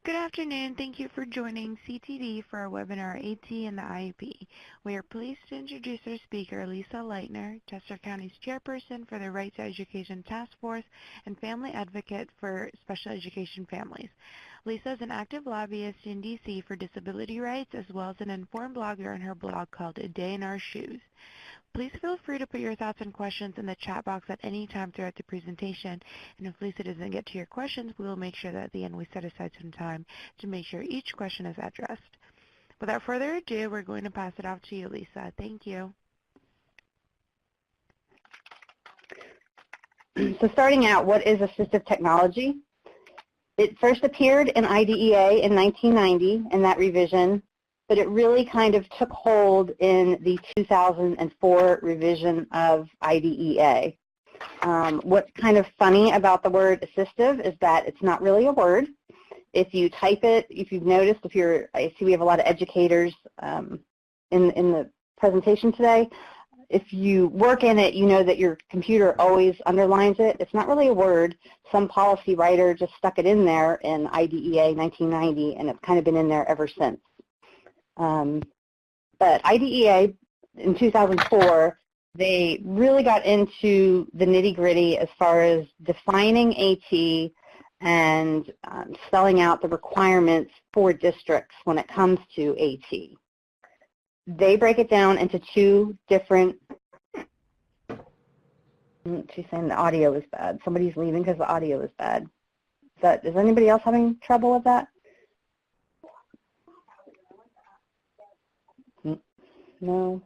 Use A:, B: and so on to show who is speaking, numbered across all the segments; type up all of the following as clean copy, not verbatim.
A: Good afternoon. Thank you for joining CTD for our webinar AT and the IEP. We are pleased to introduce our speaker, Lisa Leitner, Chester County's chairperson for the Right to Education Task Force and family advocate for special education families. Lisa is an active lobbyist in D.C. for disability rights, as well as an informed blogger on her blog called A Day in Our Shoes. Please feel free to put your thoughts and questions in the chat box at any time throughout the presentation. And if Lisa doesn't get to your questions, we will make sure that at the end we set aside some time to make sure each question is addressed. Without further ado, we're going to pass it off to you, Lisa. Thank you.
B: So starting out, what is assistive technology? It first appeared in IDEA in 1990 in that revision, but it really kind of took hold in the 2004 revision of IDEA. What's kind of funny about the word assistive is that it's not really a word. If you type it, if you've noticed, I see we have a lot of educators in the presentation today. If you work in it, you know that your computer always underlines it. It's not really a word. Some policy writer just stuck it in there in IDEA 1990, and it's kind of been in there ever since. But IDEA in 2004, they really got into the nitty-gritty as far as defining AT and spelling out the requirements for districts when it comes to AT. They break it down into two different, she's saying the audio is bad. Somebody's leaving because the audio is bad. Is anybody else having trouble with that? No.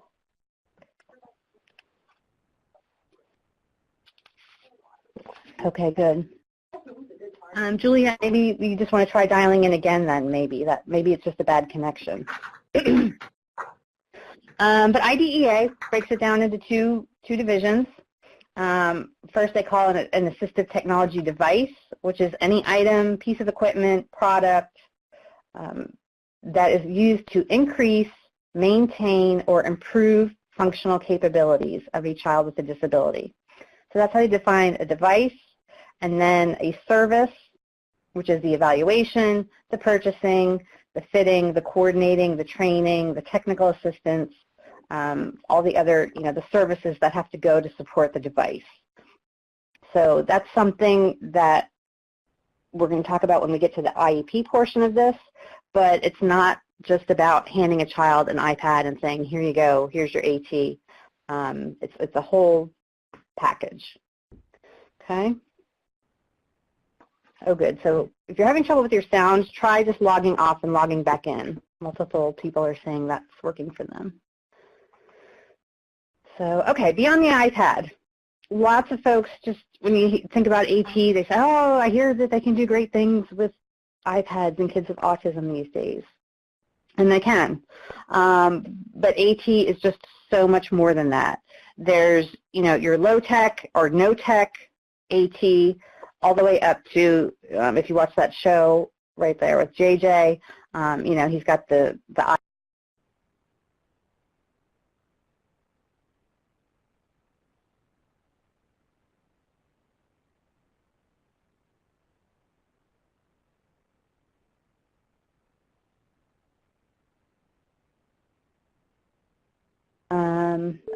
B: Okay, good. Julia, maybe you just want to try dialing in again then, maybe it's just a bad connection. But IDEA breaks it down into two divisions. First, they call it an assistive technology device, which is any item, piece of equipment, product that is used to increase, maintain, or improve functional capabilities of a child with a disability. So that's how you define a device, and then a service, which is the evaluation, the purchasing, the fitting, the coordinating, the training, the technical assistance, all the other, the services that have to go to support the device. So that's something that we're going to talk about when we get to the IEP portion of this, but it's not just about handing a child an iPad and saying, here you go, here's your AT. It's a whole package. Okay? Oh, good. So if you're having trouble with your sound, try just logging off and logging back in. Multiple people are saying that's working for them. So, okay, beyond the iPad, lots of folks just, when you think about AT, they say, oh, I hear that they can do great things with iPads and kids with autism these days. And they can. But AT is just so much more than that. There's, your low-tech or no-tech AT, all the way up to, if you watch that show right there with JJ, he's got the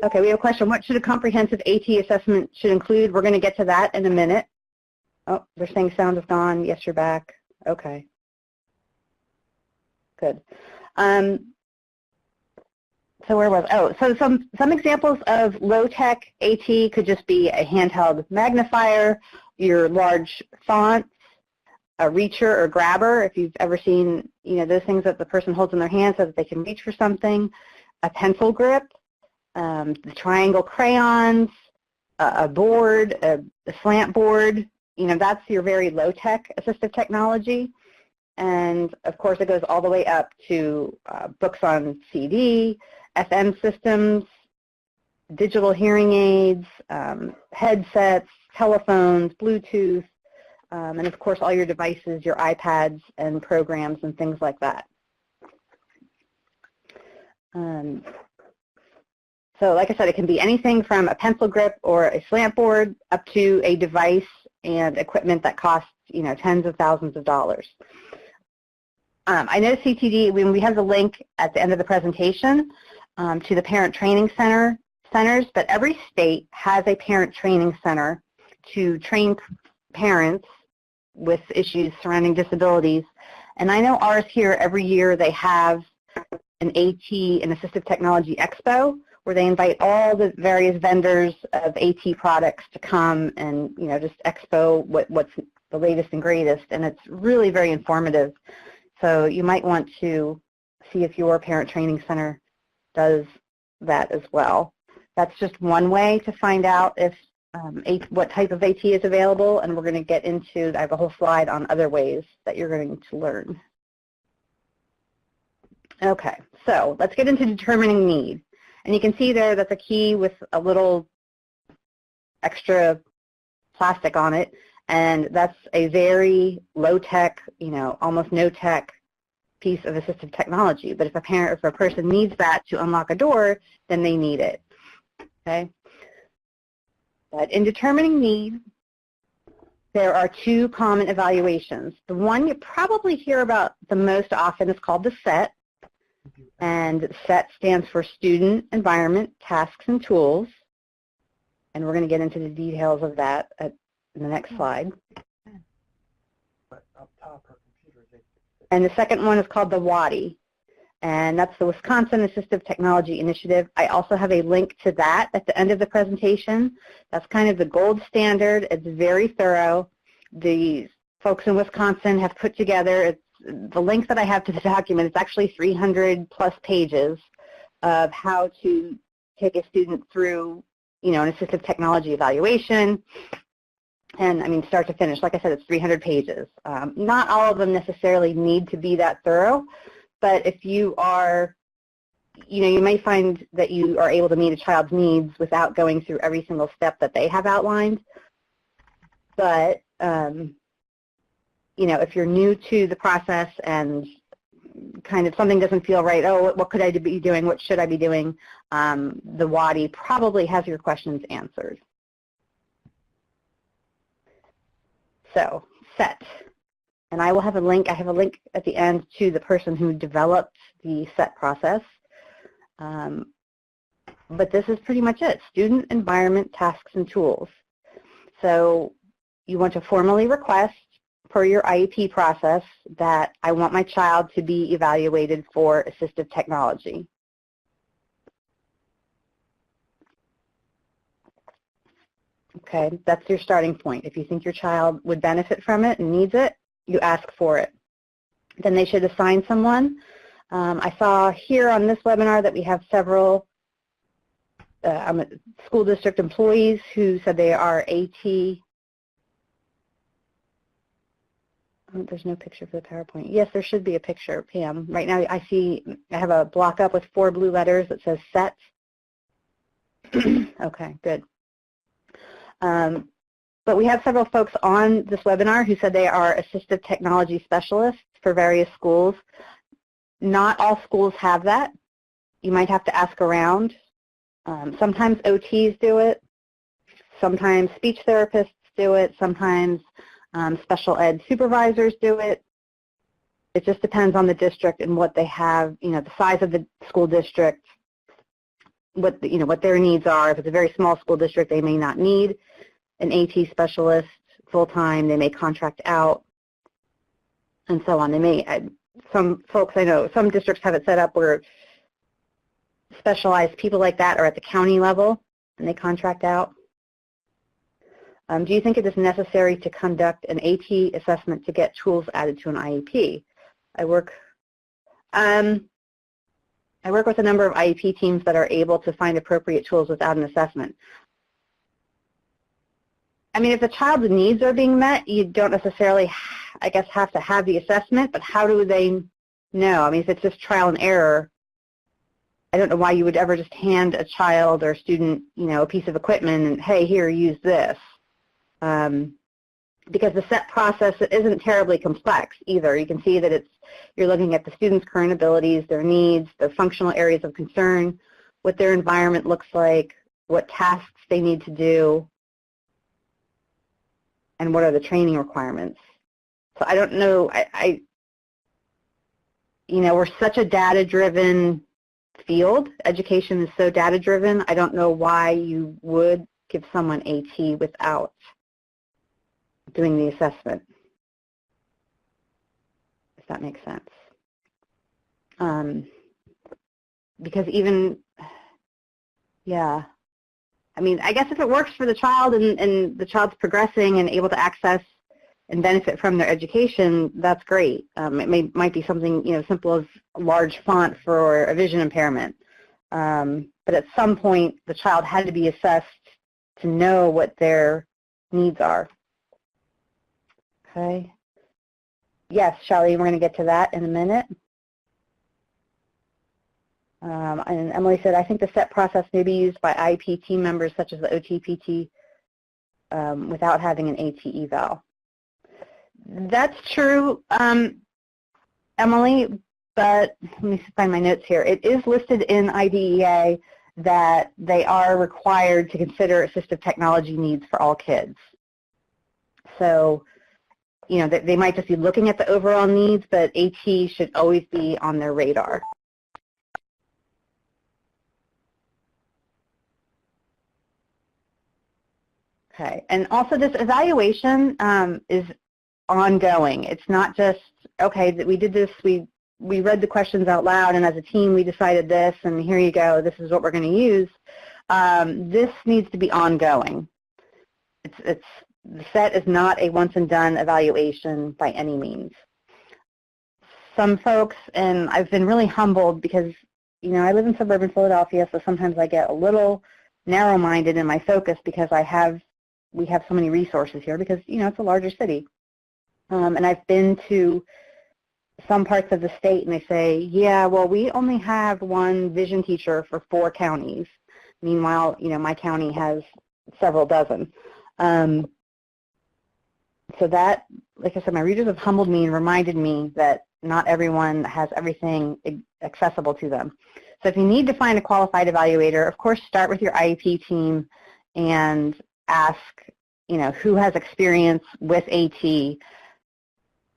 B: okay, we have a question. What should a comprehensive AT assessment should include? We're going to get to that in a minute. Oh, they're saying sound is gone. Yes, you're back. Okay. Good. So where was I? Oh, so some examples of low-tech AT could just be a handheld magnifier, your large fonts, a reacher or grabber, if you've ever seen, those things that the person holds in their hand so that they can reach for something, a pencil grip, the triangle crayons, a board, a slant board, that's your very low-tech assistive technology. And of course it goes all the way up to books on CD, FM systems, digital hearing aids, headsets, telephones, Bluetooth, and of course all your devices, your iPads and programs and things like that. So like I said, it can be anything from a pencil grip or a slant board up to a device and equipment that costs, tens of thousands of dollars. I know CTD, when we have the link at the end of the presentation to the parent training centers, but every state has a parent training center to train parents with issues surrounding disabilities. And I know ours here, every year they have an AT, an Assistive Technology Expo, where they invite all the various vendors of AT products to come and, you know, just expo what's the latest and greatest, and it's really very informative. So you might want to see if your parent training center does that as well. That's just one way to find out if what type of AT is available, and we're going to get into, I have a whole slide on other ways that you're going to learn. Okay, so let's get into determining need. And you can see there that's a key with a little extra plastic on it, and that's a very low-tech, you know, almost no-tech piece of assistive technology. But if a parent, if a person needs that to unlock a door, then they need it. Okay. But in determining need, there are two common evaluations. The one you probably hear about the most often is called the SET, and SET stands for Student, Environment, Tasks, and Tools. And we're going to get into the details of that in the next slide. And the second one is called the WADI, and that's the Wisconsin Assistive Technology Initiative. I also have a link to that at the end of the presentation. That's kind of the gold standard. It's very thorough. The folks in Wisconsin have put together, the link that I have to the document, it's actually 300 plus pages of how to take a student through, you know, an assistive technology evaluation. And I mean, start to finish, like I said, it's 300 pages. Not all of them necessarily need to be that thorough, but if you are, you know, you may find that you are able to meet a child's needs without going through every single step that they have outlined. But, you know, if you're new to the process and kind of something doesn't feel right, oh, what could I be doing, what should I be doing, the WADI probably has your questions answered. So, SET. And I will have a link, I have a link at the end to the person who developed the SET process. But this is pretty much it, student, environment, tasks, and tools. So you want to formally request for your IEP process that I want my child to be evaluated for assistive technology. Okay, that's your starting point. If you think your child would benefit from it and needs it, you ask for it. Then they should assign someone. I saw here on this webinar that we have several school district employees who said they are AT. Oh, there's no picture for the PowerPoint. Yes, there should be a picture, Pam. Right now I have a block up with 4 blue letters that says SET. Okay, good. But we have several folks on this webinar who said they are assistive technology specialists for various schools. Not all schools have that. You might have to ask around. Sometimes OTs do it. Sometimes speech therapists do it. Sometimes special ed supervisors do it. It just depends on the district and what they have, you know, the size of the school district, what their needs are. If it's a very small school district, they may not need an AT specialist full-time. They may contract out and so on. They may, some folks I know, some districts have it set up where specialized people like that are at the county level and they contract out. Do you think it is necessary to conduct an AT assessment to get tools added to an IEP? I work with a number of IEP teams that are able to find appropriate tools without an assessment. I mean, if the child's needs are being met, you don't necessarily, I guess, have to have the assessment, but how do they know? I mean, if it's just trial and error, I don't know why you would ever just hand a child or student, you know, a piece of equipment and, hey, here, use this. Because the SET process isn't terribly complex either. You can see that you're looking at the student's current abilities, their needs, their functional areas of concern, what their environment looks like, what tasks they need to do, and what are the training requirements. So I don't know, you know, we're such a data-driven field. Education is so data-driven. I don't know why you would give someone AT without doing the assessment, if that makes sense. Because even, yeah, I mean, I guess if it works for the child and the child's progressing and able to access and benefit from their education, that's great. It might be something, you know, simple as a large font for a vision impairment. But at some point, the child had to be assessed to know what their needs are. Okay. Yes, Charlie, we're going to get to that in a minute. And Emily said, I think the SET process may be used by IEP team members such as the OTPT without having an AT eval. That's true, Emily, but let me find my notes here. It is listed in IDEA that they are required to consider assistive technology needs for all kids. So, you know, they might just be looking at the overall needs, but AT should always be on their radar. Okay, and also this evaluation is ongoing. It's not just, okay, that we did this, we read the questions out loud, and as a team we decided this, and here you go, this is what we're going to use. This needs to be ongoing. The SET is not a once and done evaluation by any means. Some folks, and I've been really humbled because, you know, I live in suburban Philadelphia, so sometimes I get a little narrow-minded in my focus because we have so many resources here because, you know, it's a larger city. And I've been to some parts of the state and they say, yeah, well, we only have one vision teacher for 4 counties. Meanwhile, you know, my county has several dozen. So that, like I said, my readers have humbled me and reminded me that not everyone has everything accessible to them. So if you need to find a qualified evaluator, of course, start with your IEP team and ask, you know, who has experience with AT,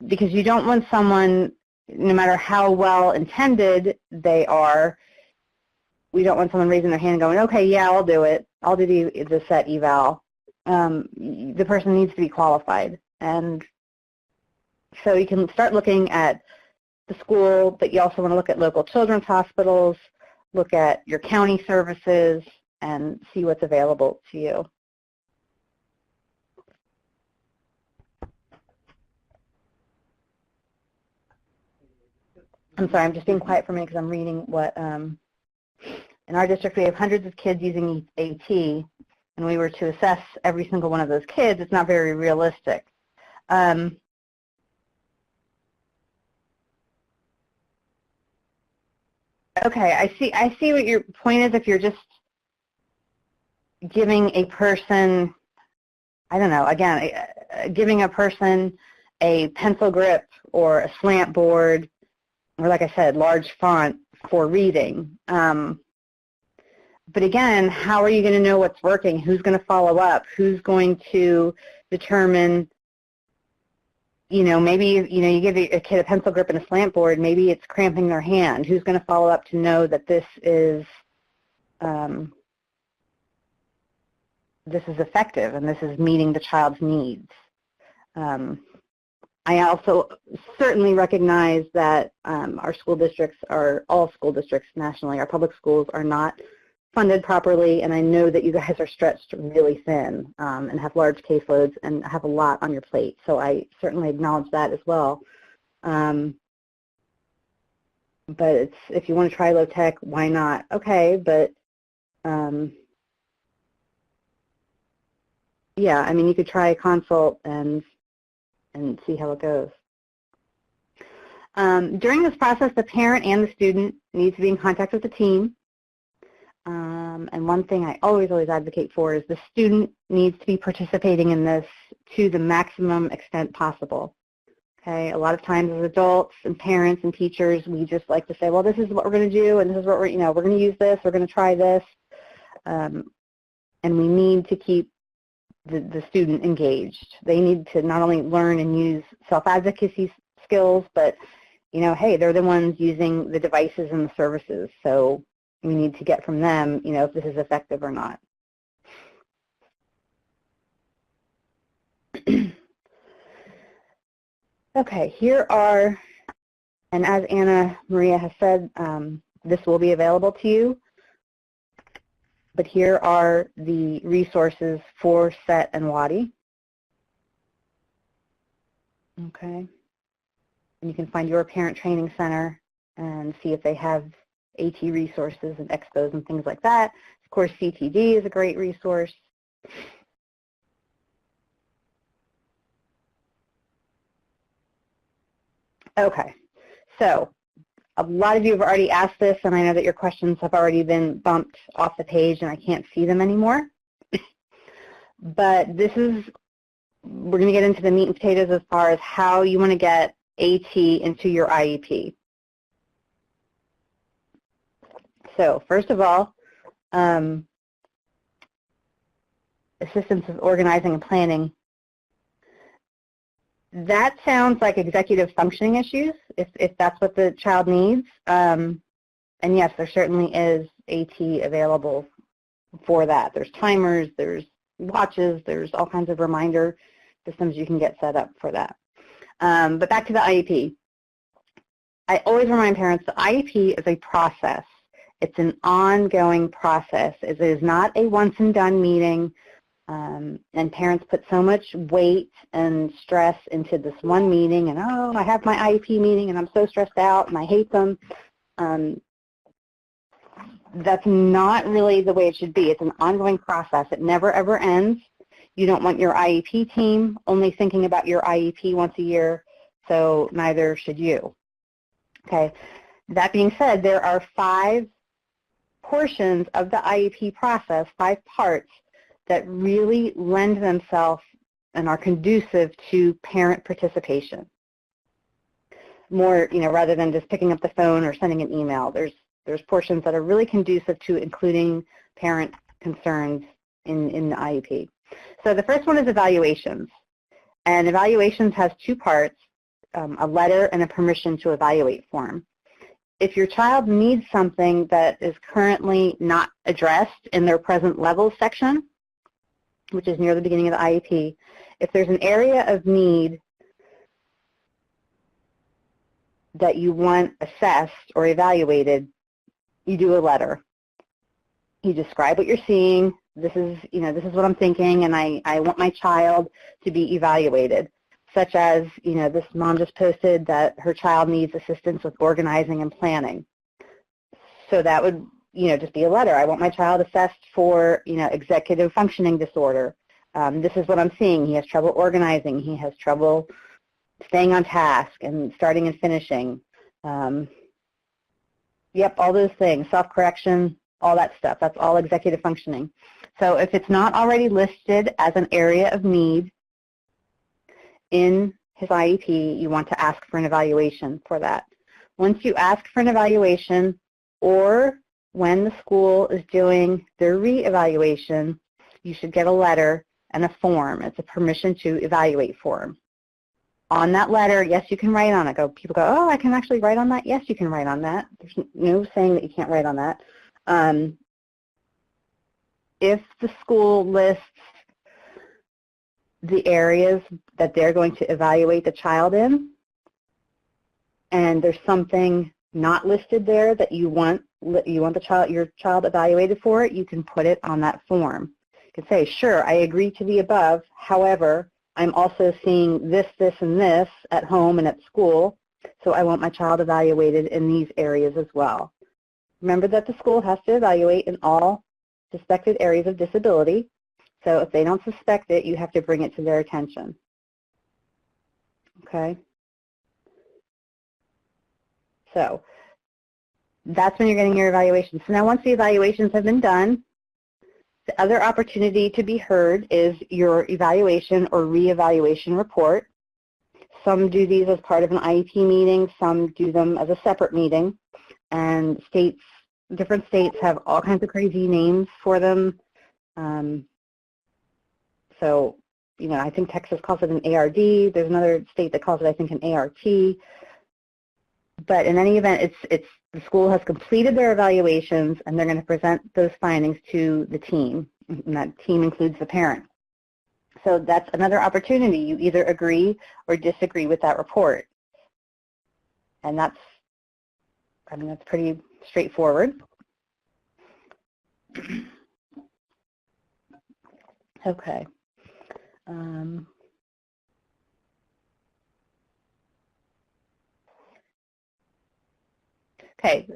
B: because you don't want someone, no matter how well intended they are, we don't want someone raising their hand and going, okay, yeah, I'll do it. I'll do the SET eval. The person needs to be qualified. And so you can start looking at the school, but you also want to look at local children's hospitals, look at your county services, and see what's available to you. I'm sorry, I'm just being quiet for a minute because I'm reading what, in our district we have hundreds of kids using AT, and we were to assess every single one of those kids. It's not very realistic. Okay, I see what your point is. If you're just giving a person, I don't know, again, giving a person a pencil grip or a slant board, or like I said, large font for reading. But again, how are you going to know what's working? Who's going to follow up? Who's going to determine, you know, maybe, you know, you give a kid a pencil grip and a slant board, maybe it's cramping their hand. Who's going to follow up to know that this is effective and this is meeting the child's needs? I also certainly recognize that our school districts are, all school districts nationally, our public schools are not funded properly, and I know that you guys are stretched really thin and have large caseloads and have a lot on your plate. So I certainly acknowledge that as well. But if you want to try low tech, why not? Okay, but yeah, I mean, you could try a consult and see how it goes. During this process, the parent and the student need to be in contact with the team. And one thing I always advocate for is the student needs to be participating in this to the maximum extent possible. Okay, a lot of times as adults and parents and teachers, we just like to say, well, this is what we're going to do, and this is what we're going to use this, we're going to try this. And we need to keep the student engaged. They need to not only learn and use self-advocacy skills, but you know, hey, they're the ones using the devices and the services, so we need to get from them, you know, if this is effective or not. Okay, here are, and as Anna Maria has said, this will be available to you, but here are the resources for SET and WADI. Okay, and you can find your parent training center and see if they have AT resources and expos and things like that. Of course, CTD is a great resource. Okay, so a lot of you have already asked this, and I know that your questions have already been bumped off the page and I can't see them anymore. But this is, we're going to get into the meat and potatoes as far as how you want to get AT into your IEP. So first of all, assistance with organizing and planning. That sounds like executive functioning issues, if that's what the child needs. And yes, there certainly is AT available for that. There's timers, there's watches, there's all kinds of reminder systems you can get set up for that. But back to the IEP. I always remind parents the IEP is a process. It's an ongoing process. It is not a once and done meeting. And parents put so much weight and stress into this one meeting, and oh, I have my IEP meeting and I'm so stressed out and I hate them. That's not really the way it should be. It's an ongoing process. It never ever ends. You don't want your IEP team only thinking about your IEP once a year, so neither should you. Okay. That being said, there are 5 portions of the IEP process, 5 parts, that really lend themselves and are conducive to parent participation. More, you know, rather than just picking up the phone or sending an email, there's portions that are really conducive to including parent concerns in the IEP. So the first one is evaluations. And evaluations has 2 parts, a letter and a permission to evaluate form. If your child needs something that is currently not addressed in their present levels section, which is near the beginning of the IEP, if there's an area of need that you want assessed or evaluated, you do a letter. You describe what you're seeing. This is what I'm thinking, and I want my child to be evaluated. Such as, you know, this mom just posted that her child needs assistance with organizing and planning. So that would, you know, just be a letter. I want my child assessed for, you know, executive functioning disorder. This is what I'm seeing. He has trouble organizing. He has trouble staying on task and starting and finishing. Yep, all those things, self-correction, all that stuff. That's all executive functioning. So if it's not already listed as an area of need in his IEP, you want to ask for an evaluation for that. Once you ask for an evaluation, or when the school is doing their re-evaluation, you should get a letter and a form. It's a permission to evaluate form. On that letter, yes, you can write on it. People go, oh, I can actually write on that? Yes, you can write on that. There's no saying that you can't write on that. If the school lists the areas that they're going to evaluate the child in, and there's something not listed there that you want your child evaluated for, you can put it on that form. You can say, sure, I agree to the above. However, I'm also seeing this, this, and this at home and at school, so I want my child evaluated in these areas as well. Remember that the school has to evaluate in all suspected areas of disability. So if they don't suspect it, you have to bring it to their attention. Okay? So that's when you're getting your evaluation. So now once the evaluations have been done, the other opportunity to be heard is your evaluation or re-evaluation report. Some do these as part of an IEP meeting, some do them as a separate meeting, and different states have all kinds of crazy names for them. So, you know, I think Texas calls it an ARD. There's another state that calls it, I think, an ART. But in any event, the school has completed their evaluations, and they're going to present those findings to the team, and that team includes the parent. So that's another opportunity. You either agree or disagree with that report. And that's pretty straightforward. Okay. Okay.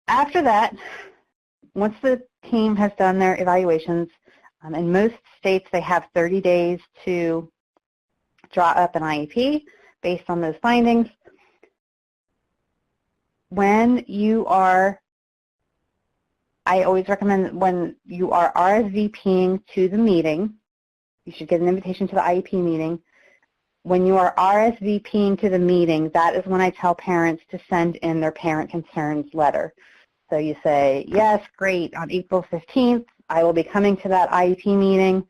B: After that, once the team has done their evaluations, in most states they have 30 days to draw up an IEP based on those findings. I always recommend that when you are RSVPing to the meeting, you should get an invitation to the IEP meeting. When you are RSVPing to the meeting, that is when I tell parents to send in their parent concerns letter. So you say, yes, great, on April 15th, I will be coming to that IEP meeting.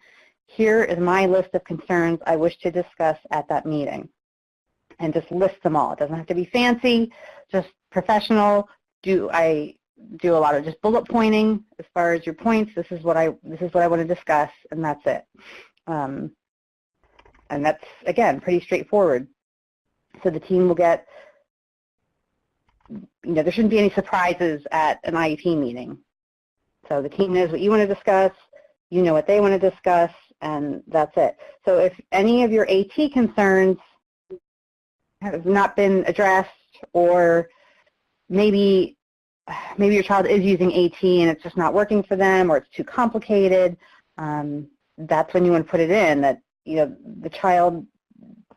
B: Here is my list of concerns I wish to discuss at that meeting. And just list them all. It doesn't have to be fancy, just professional. I do a lot of just bullet pointing as far as your points. This is what I want to discuss, and that's it. And that's, again, pretty straightforward. So the team will get, there shouldn't be any surprises at an IEP meeting. So the team knows what you want to discuss, you know what they want to discuss, and that's it. So if any of your AT concerns have not been addressed, or maybe your child is using AT and it's just not working for them, or it's too complicated, that's when you want to put it in, that the child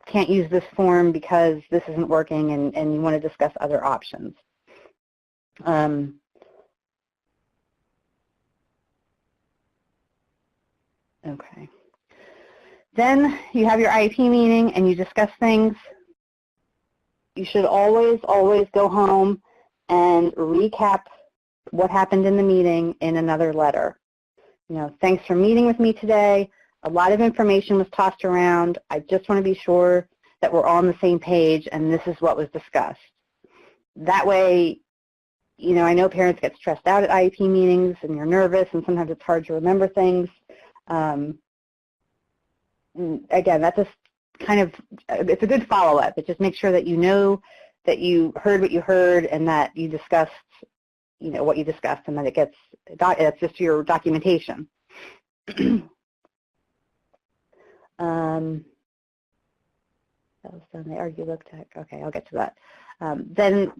B: can't use this form because this isn't working, and you want to discuss other options. Okay. Then you have your IEP meeting and you discuss things. You should always go home and recap what happened in the meeting in another letter. Thanks for meeting with me today. A lot of information was tossed around. I just want to be sure that we're all on the same page and this is what was discussed. That way, I know parents get stressed out at IEP meetings and you're nervous and sometimes it's hard to remember things. Again, that's just it's a good follow-up. It just makes sure that you know that you heard what you heard and that you discussed, what you discussed, and that it's just your documentation. That was done. They argue, look tech. Okay, I'll get to that. Then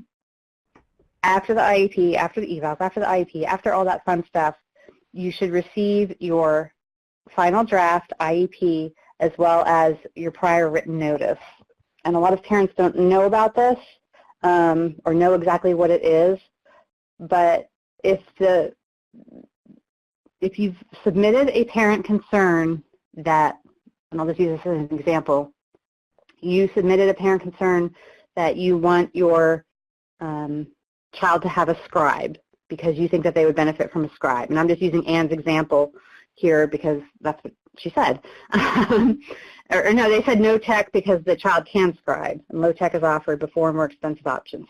B: after the IEP, after the evals, after the IEP, after all that fun stuff, you should receive your final draft IEP as well as your prior written notice. And a lot of parents don't know about this or know exactly what it is, but if you've submitted a parent concern that, and I'll just use this as an example, you submitted a parent concern that you want your child to have a scribe because you think that they would benefit from a scribe. And I'm just using Anne's example here because that's what she said. or no, they said no tech because the child can scribe, and low tech is offered before more expensive options.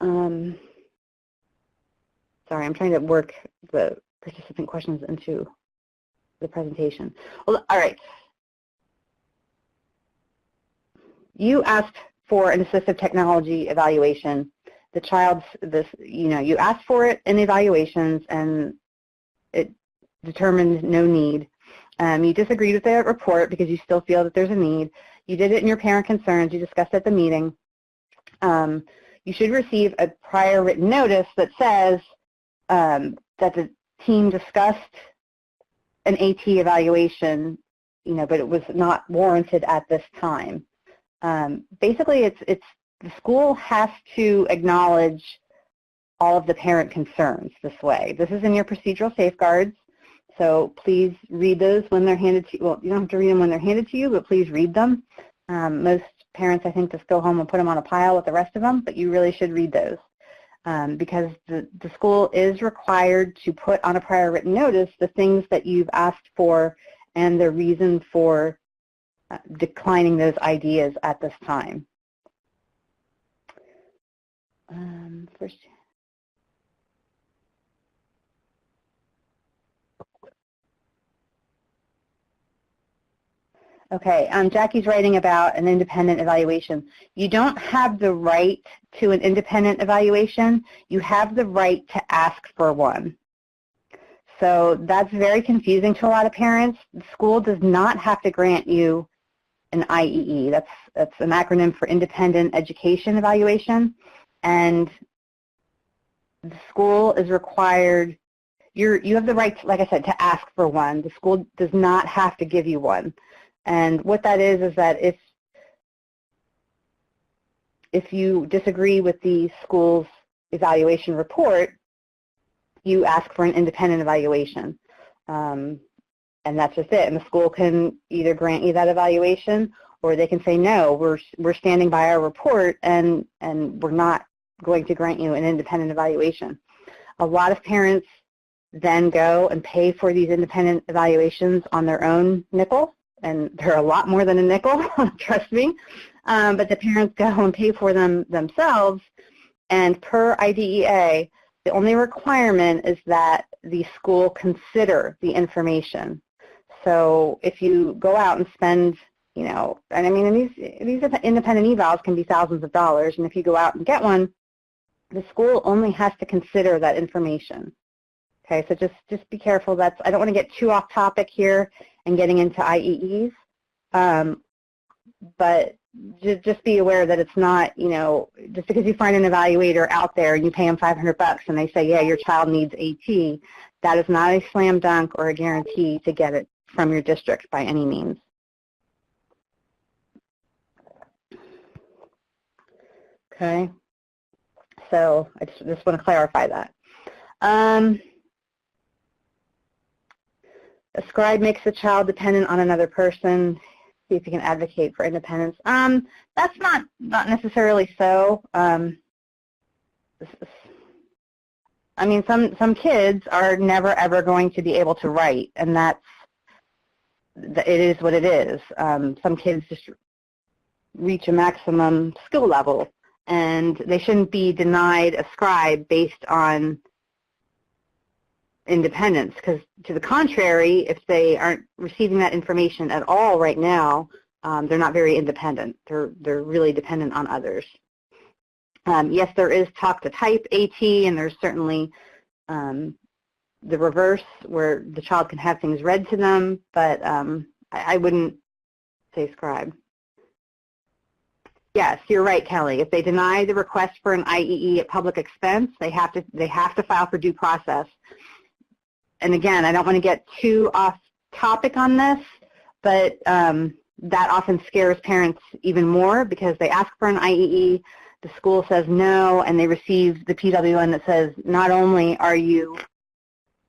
B: Sorry, I'm trying to work the participant questions into the presentation. Well, all right. You asked for an assistive technology evaluation. The child's you asked for it in evaluations and it determined no need. You disagreed with the report because you still feel that there's a need. You did it in your parent concerns. You discussed at the meeting. You should receive a prior written notice that says that the team discussed an AT evaluation, but it was not warranted at this time. Basically, it's the school has to acknowledge all of the parent concerns this way. This is in your procedural safeguards, so please read those when they're handed to you. Well, you don't have to read them when they're handed to you, but please read them. Most parents, I think, just go home and put them on a pile with the rest of them, but you really should read those because the school is required to put on a prior written notice the things that you've asked for and the reason for declining those ideas at this time. First. Okay, Jackie's writing about an independent evaluation. You don't have the right to an independent evaluation. You have the right to ask for one. So that's very confusing to a lot of parents. The school does not have to grant you an IEE. That's an acronym for Independent Education Evaluation. And the school is required, you have the right, like I said, to ask for one. The school does not have to give you one. And what that is that if you disagree with the school's evaluation report, you ask for an independent evaluation. And that's just it. And the school can either grant you that evaluation, or they can say, no, we're standing by our report and we're not going to grant you an independent evaluation. A lot of parents then go and pay for these independent evaluations on their own nickel. And they're a lot more than a nickel, trust me. But the parents go and pay for them themselves. And per IDEA, the only requirement is that the school consider the information. So if you go out and spend, you know, and I mean, these independent evals can be thousands of dollars. And if you go out and get one, the school only has to consider that information. Okay, so just be careful. I don't want to get too off topic here and getting into IEEs, but just be aware that it's not, you know, just because you find an evaluator out there and you pay them $500 and they say, yeah, your child needs AT, that is not a slam dunk or a guarantee to get it from your district by any means. Okay, so I just want to clarify that. A scribe makes the child dependent on another person. See if you can advocate for independence. That's not necessarily so. I mean, some kids are never ever going to be able to write, and it is what it is. Some kids just reach a maximum skill level, and they shouldn't be denied a scribe based on independence, because to the contrary, if they aren't receiving that information at all right now, they're not very independent. They're really dependent on others. Yes, there is talk-to-type AT, and there's certainly the reverse where the child can have things read to them, but I wouldn't say scribe. Yes, you're right, Kelly. If they deny the request for an IEE at public expense, they have to file for due process. And again, I don't want to get too off topic on this, but that often scares parents even more because they ask for an IEE, the school says no, and they receive the PWN that says not only are you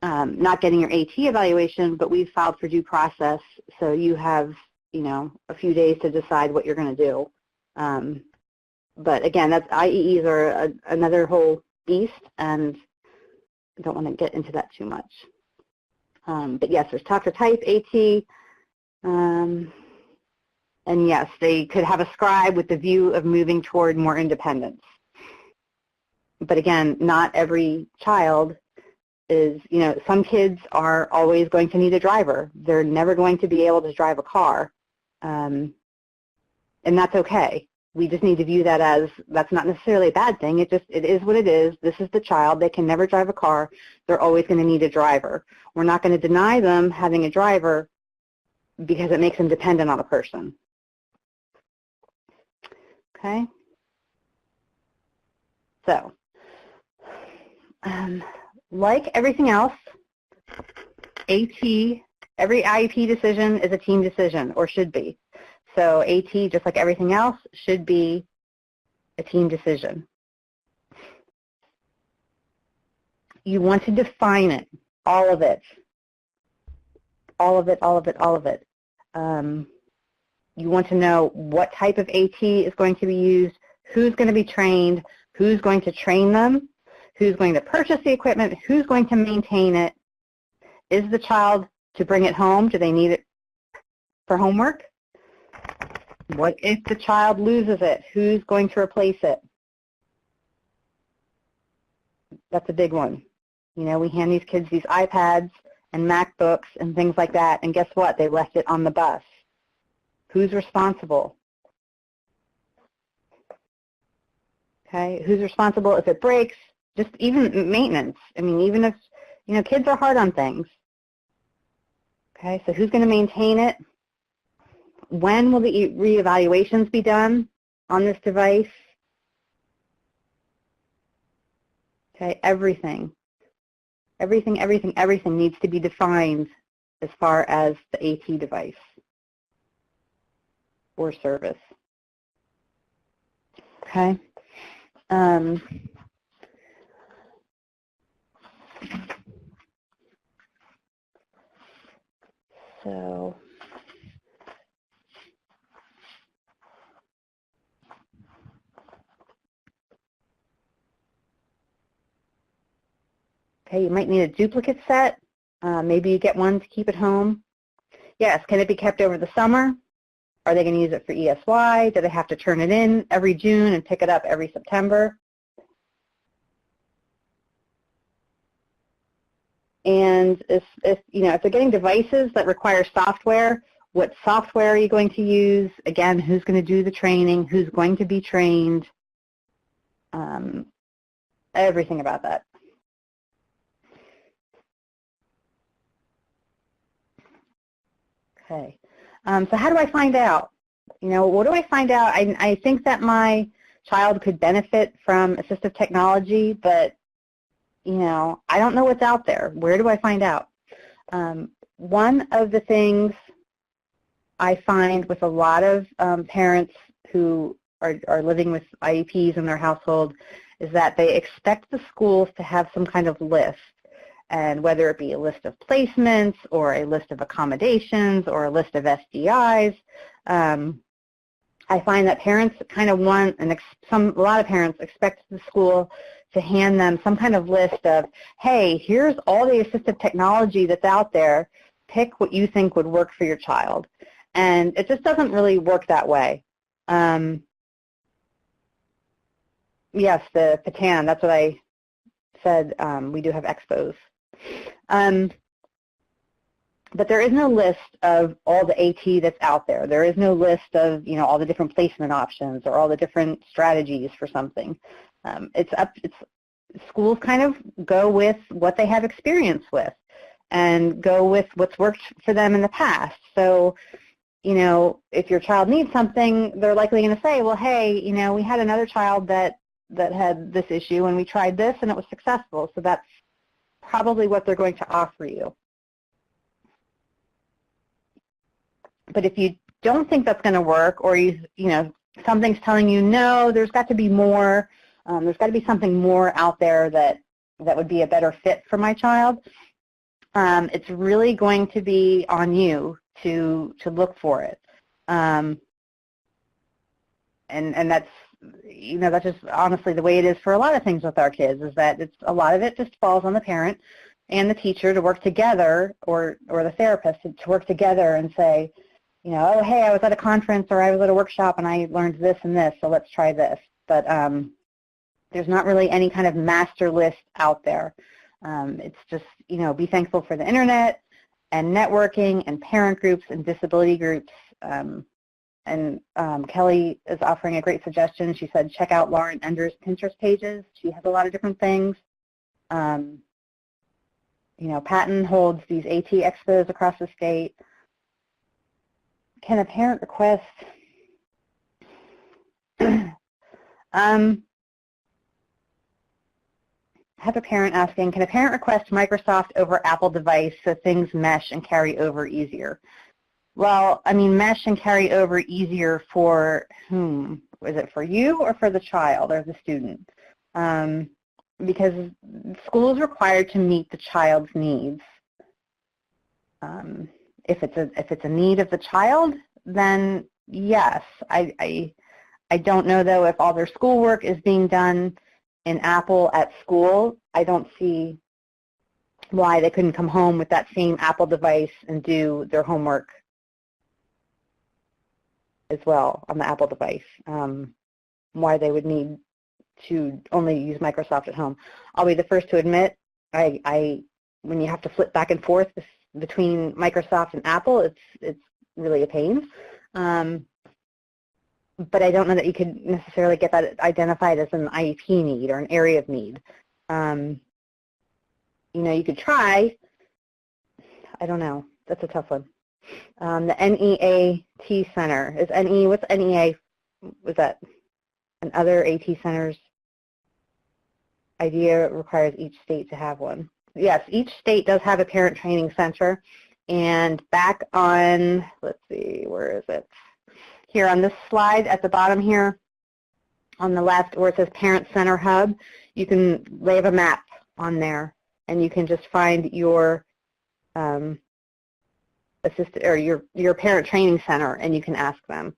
B: not getting your AT evaluation, but we've filed for due process, so you have, you know, a few days to decide what you're going to do. But again, IEEs are another whole beast, and I don't want to get into that too much. But yes, there's talk-to-type AT, and yes, they could have a scribe with the view of moving toward more independence. But again, not every child is, you know, some kids are always going to need a driver. They're never going to be able to drive a car, and that's okay. We just need to view that as, that's not necessarily a bad thing. It is what it is. This is the child. They can never drive a car. They're always going to need a driver. We're not going to deny them having a driver because it makes them dependent on a person. Okay? So, like everything else, AT, every IEP decision is a team decision, or should be. So AT, just like everything else, should be a team decision. You want to define it, all of it. All of it, all of it, all of it. You want to know what type of AT is going to be used, who's going to be trained, who's going to train them, who's going to purchase the equipment, who's going to maintain it. Is the child to bring it home? Do they need it for homework? What if the child loses it? Who's going to replace it? That's a big one. You know, we hand these kids these iPads and MacBooks and things like that, and guess what? They left it on the bus. Who's responsible? Okay, who's responsible if it breaks? Just even maintenance. I mean, even if, you know, kids are hard on things. Okay, so who's going to maintain it? When will the reevaluations be done on this device? Okay, everything needs to be defined as far as the AT device or service. Okay. So okay, you might need a duplicate set. Maybe you get one to keep at home. Yes, can it be kept over the summer? Are they going to use it for ESY? Do they have to turn it in every June and pick it up every September? And if they're getting devices that require software, what software are you going to use? Again, who's going to do the training? Who's going to be trained? Everything about that. Okay. So how do I find out? You know, what do I find out? I think that my child could benefit from assistive technology, but, you know, I don't know what's out there. Where do I find out? One of the things I find with a lot of parents who are living with IEPs in their household is that they expect the schools to have some kind of list. And whether it be a list of placements or a list of accommodations or a list of SDIs, I find that parents kind of want, and a lot of parents expect the school to hand them some kind of list of, hey, here's all the assistive technology that's out there. Pick what you think would work for your child. And it just doesn't really work that way. Yes, the Patan, that's what I said. We do have expos. But there is no list of all the AT that's out there. There is no list of, you know, all the different placement options or all the different strategies for something. Schools kind of go with what they have experience with and go with what's worked for them in the past. So, you know, if your child needs something, they're likely going to say, well, hey, you know, we had another child that had this issue and we tried this and it was successful. So that's probably what they're going to offer you. But if you don't think that's going to work, or you know, something's telling you, no, there's got to be more, there's got to be something more out there that would be a better fit for my child, it's really going to be on you to look for it. And that's, you know, that's just honestly the way it is for a lot of things with our kids, is that a lot of it just falls on the parent and the teacher to work together, or the therapist to work together and say, you know, oh, hey, I was at a conference or I was at a workshop and I learned this and this, so let's try this. But there's not really any kind of master list out there. It's just, you know, be thankful for the internet and networking and parent groups and disability groups. And Kelly is offering a great suggestion. She said, check out Lauren Ender's Pinterest pages. She has a lot of different things. You know, Patton holds these AT expos across the state. Can a parent request? I have a parent asking, can a parent request Microsoft over Apple device so things mesh and carry over easier? Well, I mean, mesh and carry over easier for whom? Is it for you or for the child or the student? Because school is required to meet the child's needs. If it's a need of the child, then yes. I don't know, though, if all their schoolwork is being done in Apple at school. I don't see why they couldn't come home with that same Apple device and do their homework as well on the Apple device. Why they would need to only use Microsoft at home. I'll be the first to admit, when you have to flip back and forth between Microsoft and Apple, it's really a pain. But I don't know that you could necessarily get that identified as an IEP need or an area of need. You know, you could try. I don't know. That's a tough one. The NEAT Center. What's NEA? Was that and other AT centers? IDEA requires each state to have one. Yes, each state does have a parent training center. And back on, let's see, where is it? Here on this slide at the bottom here, on the left where it says Parent Center Hub, you can lay a map on there, and you can just find your assistant or your parent training center, and you can ask them,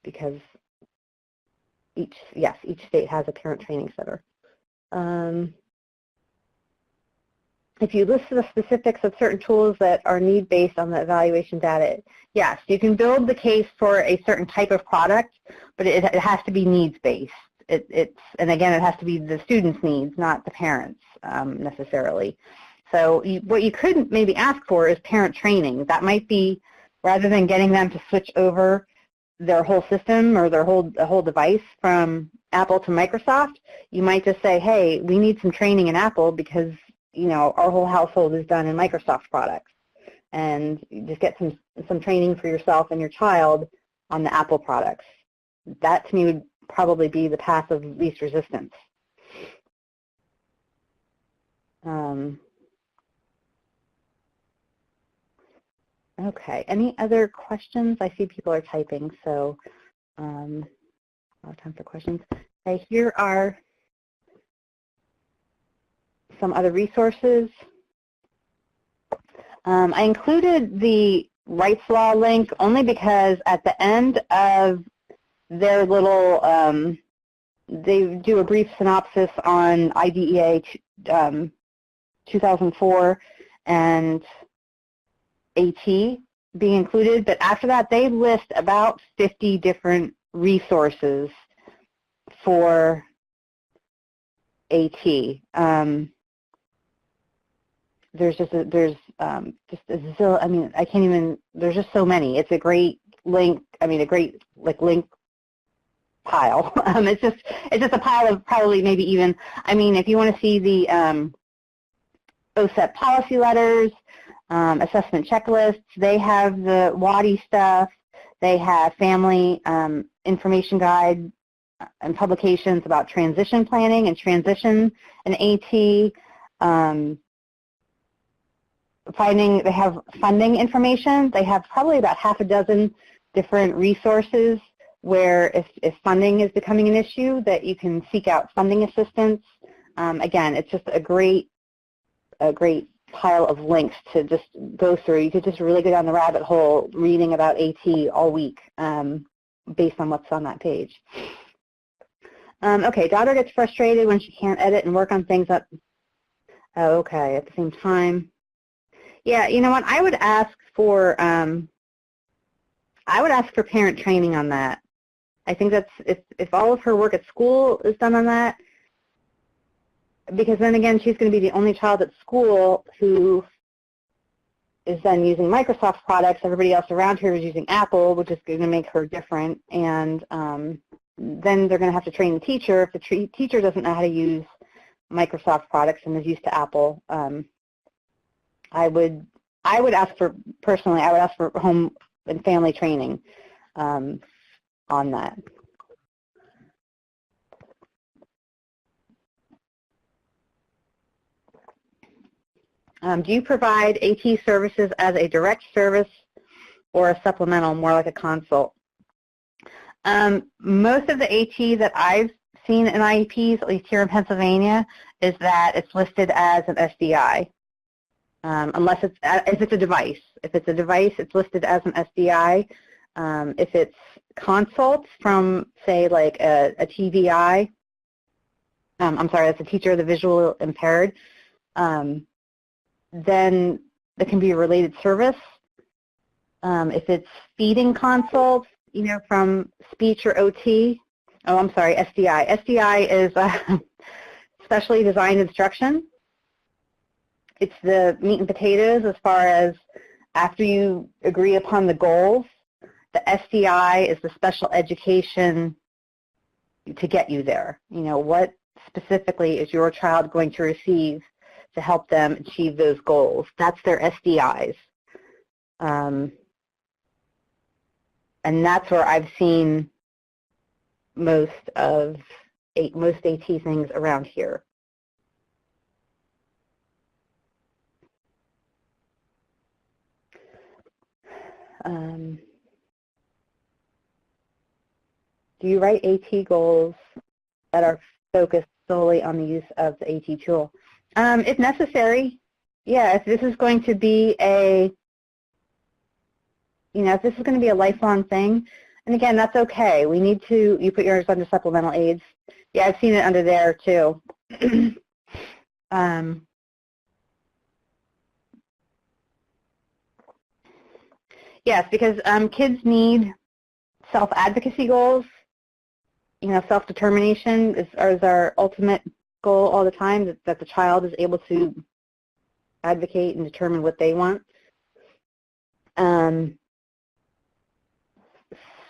B: because each state has a parent training center. If you list the specifics of certain tools that are need-based on the evaluation data, yes, you can build the case for a certain type of product, but it has to be needs-based. And again, it has to be the student's needs, not the parents necessarily. So what you could maybe ask for is parent training. That might be, rather than getting them to switch over their whole system or their whole device from Apple to Microsoft, you might just say, hey, we need some training in Apple because, you know, our whole household is done in Microsoft products. And you just get some training for yourself and your child on the Apple products. That, to me, would probably be the path of least resistance. Okay, any other questions? I see people are typing, so I'll have time for questions. Okay, here are some other resources. I included the Rights Law link only because at the end of their little, they do a brief synopsis on IDEA 2004 and AT being included, but after that they list about 50 different resources for AT. There's just a zillion, I mean, I can't even, there's just so many. It's a great link, I mean, a great link pile. It's just a pile of probably maybe even, I mean, if you want to see the OSEP policy letters, assessment checklists, they have the WADI stuff, they have family information guide and publications about transition planning and transition in AT. They have funding information. They have probably about half a dozen different resources where if funding is becoming an issue, that you can seek out funding assistance. Again, it's just a great pile of links to just go through. You could just really go down the rabbit hole reading about AT all week based on what's on that page. Okay, daughter gets frustrated when she can't edit and work on things that, oh, okay, at the same time. Yeah, you know what, I would ask for parent training on that. I think that's, if all of her work at school is done on that, because then again, she's going to be the only child at school who is then using Microsoft products. Everybody else around here is using Apple, which is going to make her different. And then they're going to have to train the teacher. If the teacher doesn't know how to use Microsoft products and is used to Apple, I would ask for, personally, I would ask for home and family training on that. Do you provide AT services as a direct service or a supplemental, more like a consult? Most of the AT that I've seen in IEPs, at least here in Pennsylvania, is that it's listed as an SDI. Unless if it's a device. If it's a device, it's listed as an SDI. If it's consults from, say, like a TVI, I'm sorry, that's a teacher of the visual impaired, then it can be a related service. If it's feeding consults, you know, from speech or OT, Oh, I'm sorry, SDI. SDI is specially designed instruction. It's the meat and potatoes as far as after you agree upon the goals. The SDI is the special education to get you there. You know, what specifically is your child going to receive to help them achieve those goals? That's their SDIs. And that's where I've seen most AT things around here. Do you write AT goals that are focused solely on the use of the AT tool? If necessary, yeah, if this is going to be a, if this is going to be a lifelong thing, and again, that's okay. We need to, you put yours under supplemental aids. Yeah, I've seen it under there too. Yes, because kids need self-advocacy goals. Self-determination is our ultimate goal all the time, that the child is able to advocate and determine what they want.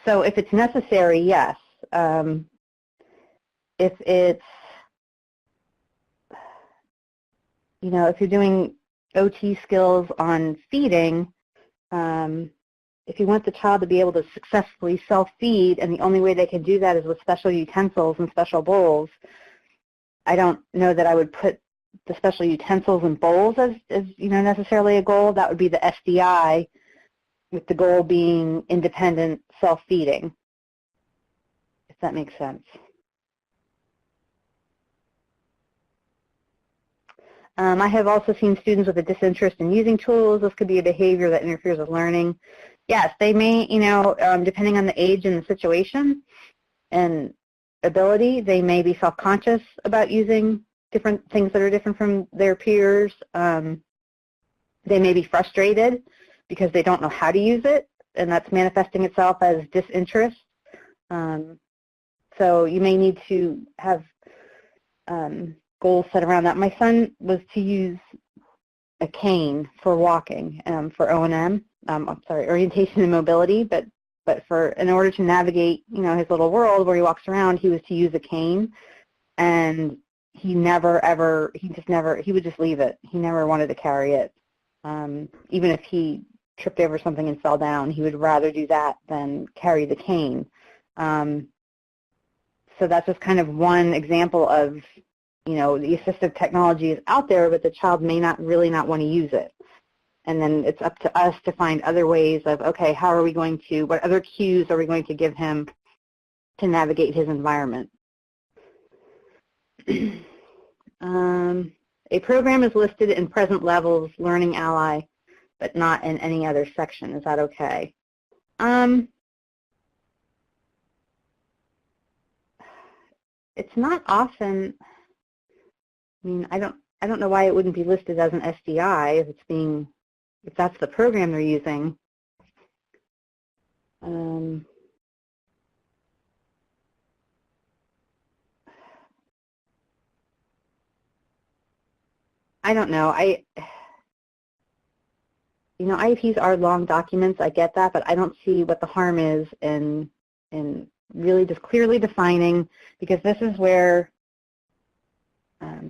B: So if it's necessary, yes. If it's, if you're doing OT skills on feeding, if you want the child to be able to successfully self-feed, and the only way they can do that is with special utensils and special bowls, I don't know that I would put the special utensils and bowls as necessarily a goal. That would be the SDI, with the goal being independent self-feeding, if that makes sense. I have also seen students with a disinterest in using tools. This could be a behavior that interferes with learning. Yes, they may, depending on the age and the situation and ability, they may be self-conscious about using different things that are different from their peers. They may be frustrated because they don't know how to use it, and that's manifesting itself as disinterest. So you may need to have goals set around that. My son was to use a cane for walking, for O&M, orientation and mobility, but in order to navigate, his little world where he walks around, he was to use a cane, and he would just leave it. He never wanted to carry it. Even if he tripped over something and fell down, he would rather do that than carry the cane. So that's just kind of one example of, the assistive technology is out there, but the child may really not want to use it. And then it's up to us to find other ways of, okay, what other cues are we going to give him to navigate his environment? A program is listed in present levels, Learning Ally, but not in any other section. Is that okay? It's not often. I don't know why it wouldn't be listed as an SDI if that's the program they're using. I don't know. IEPs are long documents. I get that, but I don't see what the harm is in really just clearly defining, because this is where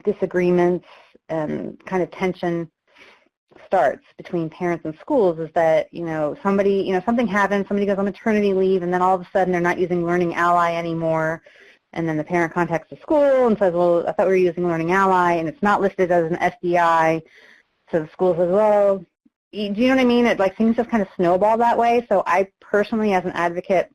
B: disagreements and kind of tension starts between parents and schools, is that, something happens, somebody goes on maternity leave, and then all of a sudden they're not using Learning Ally anymore, and then the parent contacts the school and says, well, I thought we were using Learning Ally, and it's not listed as an SDI, so the school says, well, do you know what I mean? Things just kind of snowball that way. So I personally, as an advocate,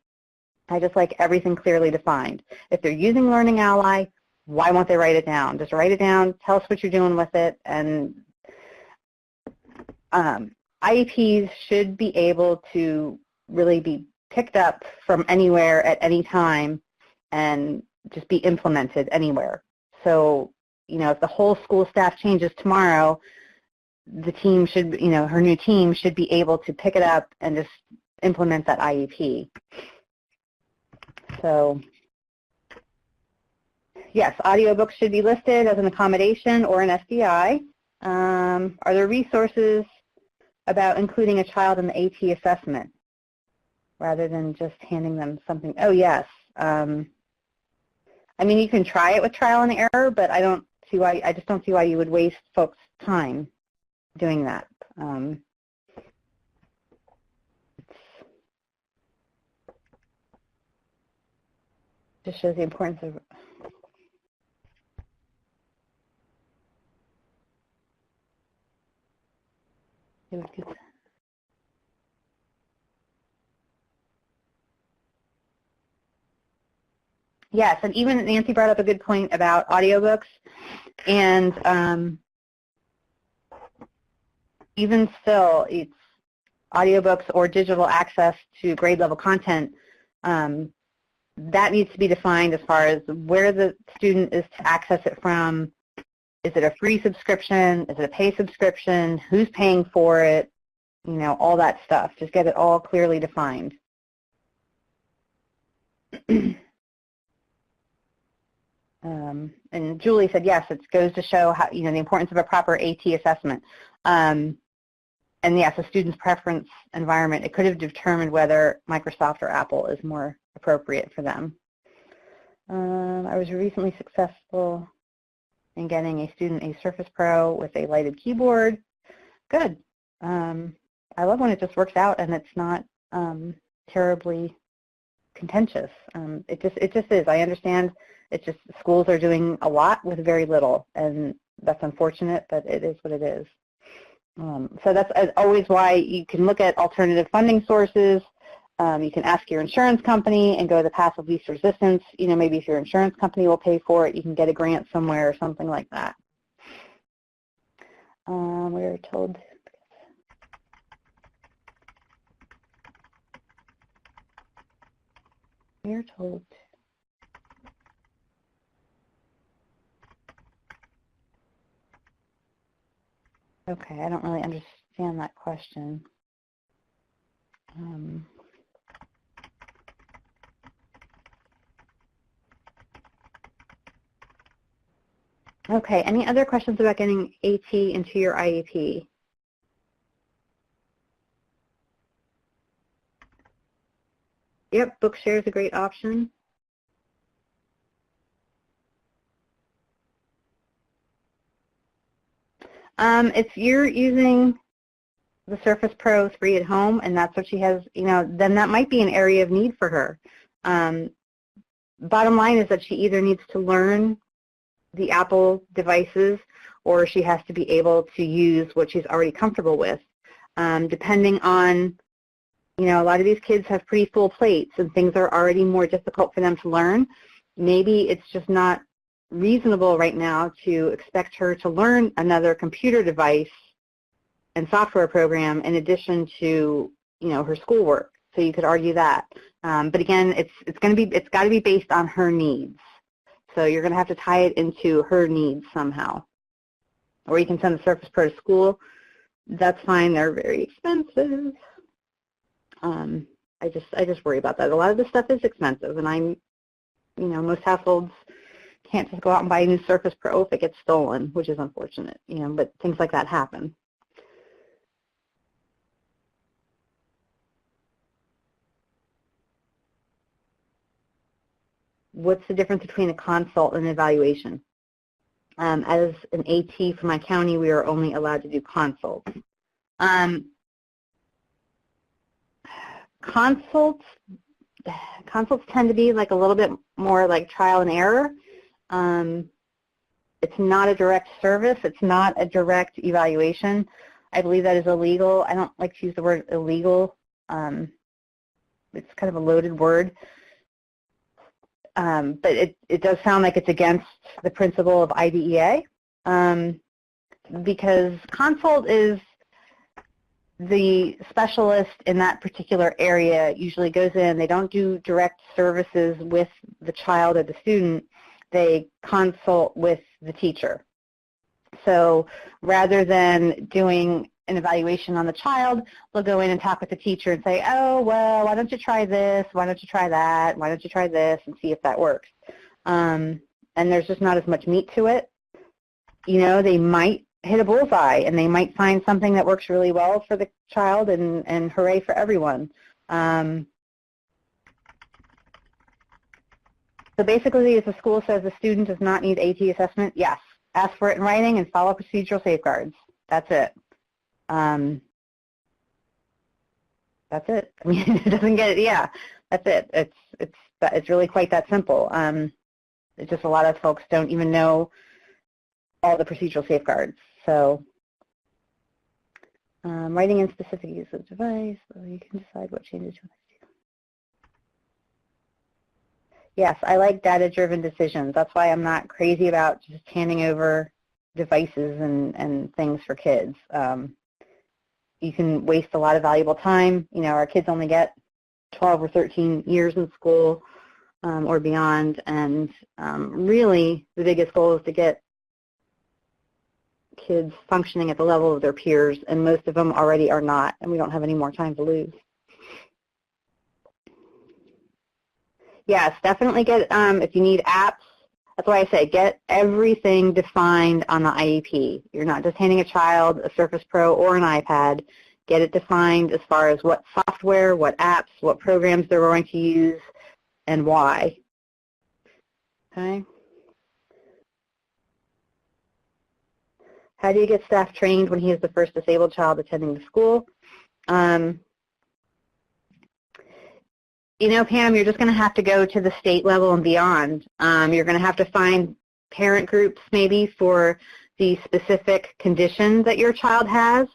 B: I just like everything clearly defined. If they're using Learning Ally, why won't they write it down? Just write it down, tell us what you're doing with it, and IEPs should be able to really be picked up from anywhere at any time and just be implemented anywhere. So, if the whole school staff changes tomorrow, the team should, her new team should be able to pick it up and just implement that IEP. So yes, audiobooks should be listed as an accommodation or an SDI. Are there resources about including a child in the AT assessment rather than just handing them something? Oh, yes. I mean, you can try it with trial and error, but I just don't see why you would waste folks' time doing that. Just shows the importance of Yes, and even Nancy brought up a good point about audiobooks, and even still, it's audiobooks or digital access to grade level content, that needs to be defined as far as where the student is to access it from. Is it a free subscription? Is it a pay subscription? Who's paying for it? You know, all that stuff. Just get it all clearly defined. And Julie said, yes, it goes to show how, you know, the importance of a proper AT assessment. And yes, a student's preference environment, it could have determined whether Microsoft or Apple is more appropriate for them. I was recently successful in getting a student a Surface Pro with a lighted keyboard. Good. I love when it just works out and it's not terribly contentious. It just is. I understand. It's just schools are doing a lot with very little, and that's unfortunate, but it is what it is. So that's always why you can look at alternative funding sources. You can ask your insurance company and go to passive least resistance. You know, maybe if your insurance company will pay for it, you can get a grant somewhere or something like that. We were told. We're told. Okay, I don't really understand that question. Okay, any other questions about getting AT into your IEP? Yep, Bookshare is a great option. If you're using the Surface Pro 3 at home and that's what she has, you know, then that might be an area of need for her. Bottom line is that she either needs to learn the Apple devices or she has to be able to use what she's already comfortable with. Depending on, you know, a lot of these kids have pretty full plates and things are already more difficult for them to learn. Maybe it's just not reasonable right now to expect her to learn another computer device and software program in addition to, you know, her schoolwork. So you could argue that. But again, it's got to be based on her needs. So you're going to have to tie it into her needs somehow. Or you can send the Surface Pro to school. That's fine. They're very expensive. I just worry about that. A lot of this stuff is expensive, and you know, most households can't just go out and buy a new Surface Pro if it gets stolen, which is unfortunate, you know, but things like that happen. What's the difference between a consult and an evaluation? As an AT for my county, we are only allowed to do consults. Consults tend to be like a little bit more like trial and error. It's not a direct service. It's not a direct evaluation. I believe that is illegal. I don't like to use the word illegal. It's kind of a loaded word. But it does sound like it's against the principle of IDEA, because consult is the specialist in that particular area usually goes in. They don't do direct services with the child or the student. They consult with the teacher. So rather than doing an evaluation on the child, they'll go in and talk with the teacher and say, oh, well, why don't you try this? Why don't you try that? Why don't you try this and see if that works? And and there's just not as much meat to it, you know, they might hit a bullseye and they might find something that works really well for the child, and hooray for everyone. So basically, if the school says the student does not need AT assessment, yes, ask for it in writing and follow procedural safeguards. That's it. That's it. I mean, it doesn't get it. Yeah, that's it. It's really quite that simple. It's just a lot of folks don't even know all the procedural safeguards. So writing in specific use of device, so you can decide what changes you want to do. Yes, I like data-driven decisions. That's why I'm not crazy about just handing over devices and things for kids. You can waste a lot of valuable time. You know, our kids only get 12 or 13 years in school or beyond, and really the biggest goal is to get kids functioning at the level of their peers, and most of them already are not, and we don't have any more time to lose. Yes, definitely get, if you need apps, that's why I say get everything defined on the IEP. You're not just handing a child a Surface Pro or an iPad. Get it defined as far as what software, what apps, what programs they're going to use, and why. Okay? How do you get staff trained when he is the first disabled child attending the school? You know, Pam, you're just going to have to go to the state level and beyond. You're going to have to find parent groups maybe for the specific condition that your child has,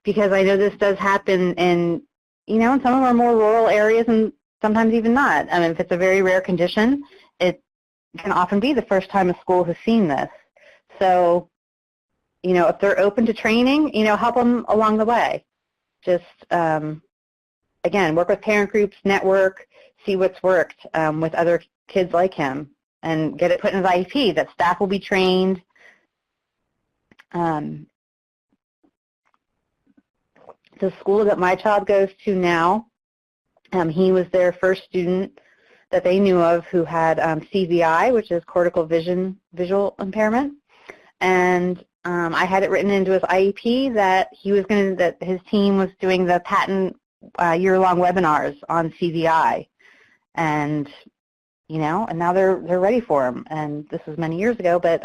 B: because I know this does happen in, you know, in some of our more rural areas and sometimes even not. I mean, if it's a very rare condition, it can often be the first time a school has seen this. So, you know, if they're open to training, you know, help them along the way. Just, again, work with parent groups, network, see what's worked with other kids like him, and get it put in his IEP that staff will be trained. The school that my child goes to now, he was their first student that they knew of who had CVI, which is cortical visual impairment, and I had it written into his IEP that he was going to, that his team was doing the patent year-long webinars on CVI, and you know, and now they're ready for him. And this was many years ago, but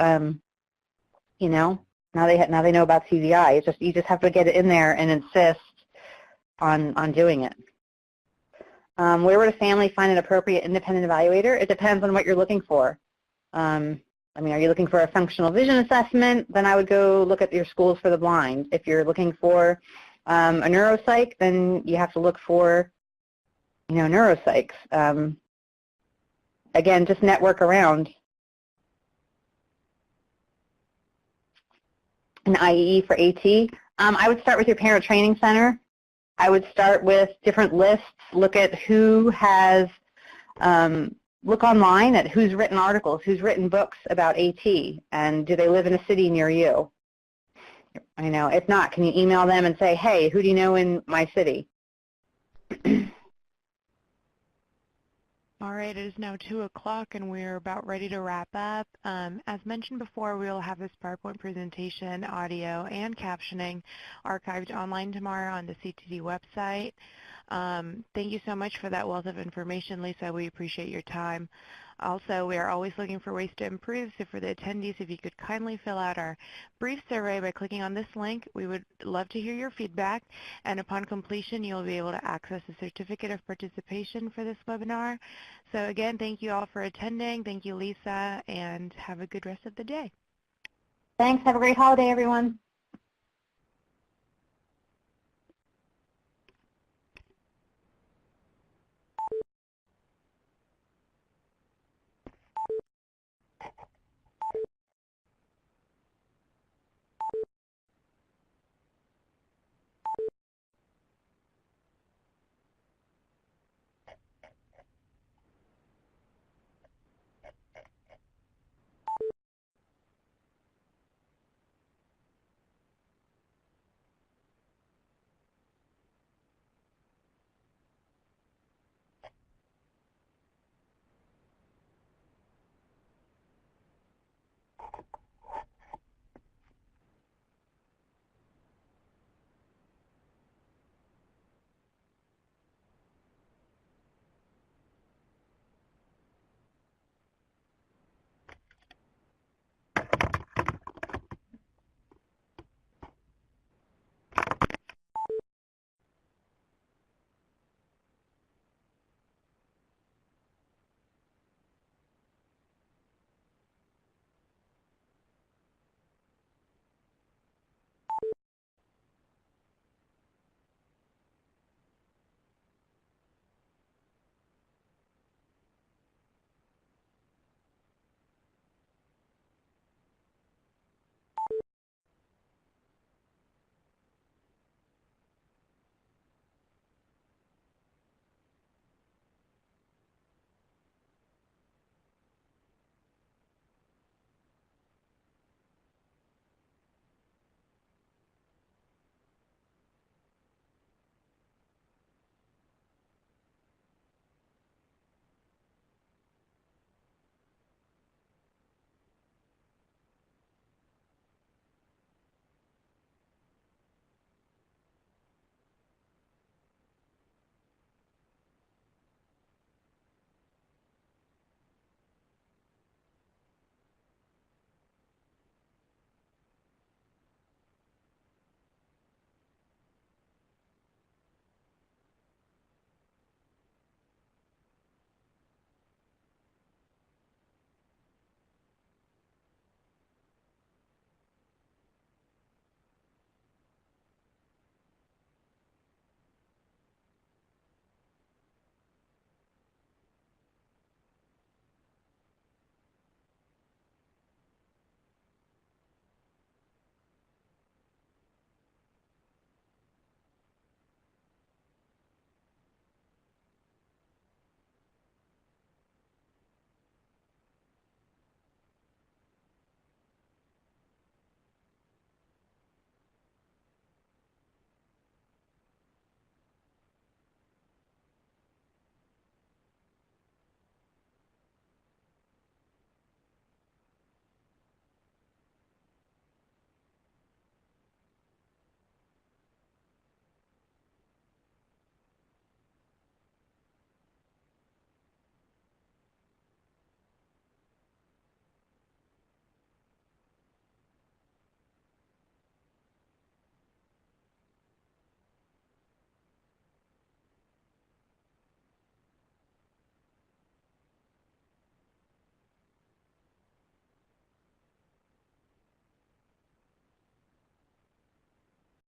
B: you know, now they know about CVI. It's just, you just have to get it in there and insist on doing it. Where would a family find an appropriate independent evaluator? It depends on what you're looking for. I mean, are you looking for a functional vision assessment? Then I would go look at your schools for the blind. If you're looking for a neuropsych, then you have to look for, you know, neuropsychs. Again, just network around. An IEE for AT. I would start with your parent training center. I would start with different lists. Look at who has, look online at who's written articles, who's written books about AT, and do they live in a city near you? I know. If not, can you email them and say, hey, who do you know in my city?
A: All right, it is now 2 o'clock and we're about ready to wrap up. As mentioned before, we will have this PowerPoint presentation, audio, and captioning archived online tomorrow on the CTD website. Thank you so much for that wealth of information, Lisa. We appreciate your time. Also, we are always looking for ways to improve, so for the attendees, if you could kindly fill out our brief survey by clicking on this link, we would love to hear your feedback, and upon completion, you'll be able to access a certificate of participation for this webinar. So again, thank you all for attending. Thank you, Lisa, and have a good rest of the day.
B: Thanks. Have a great holiday, everyone.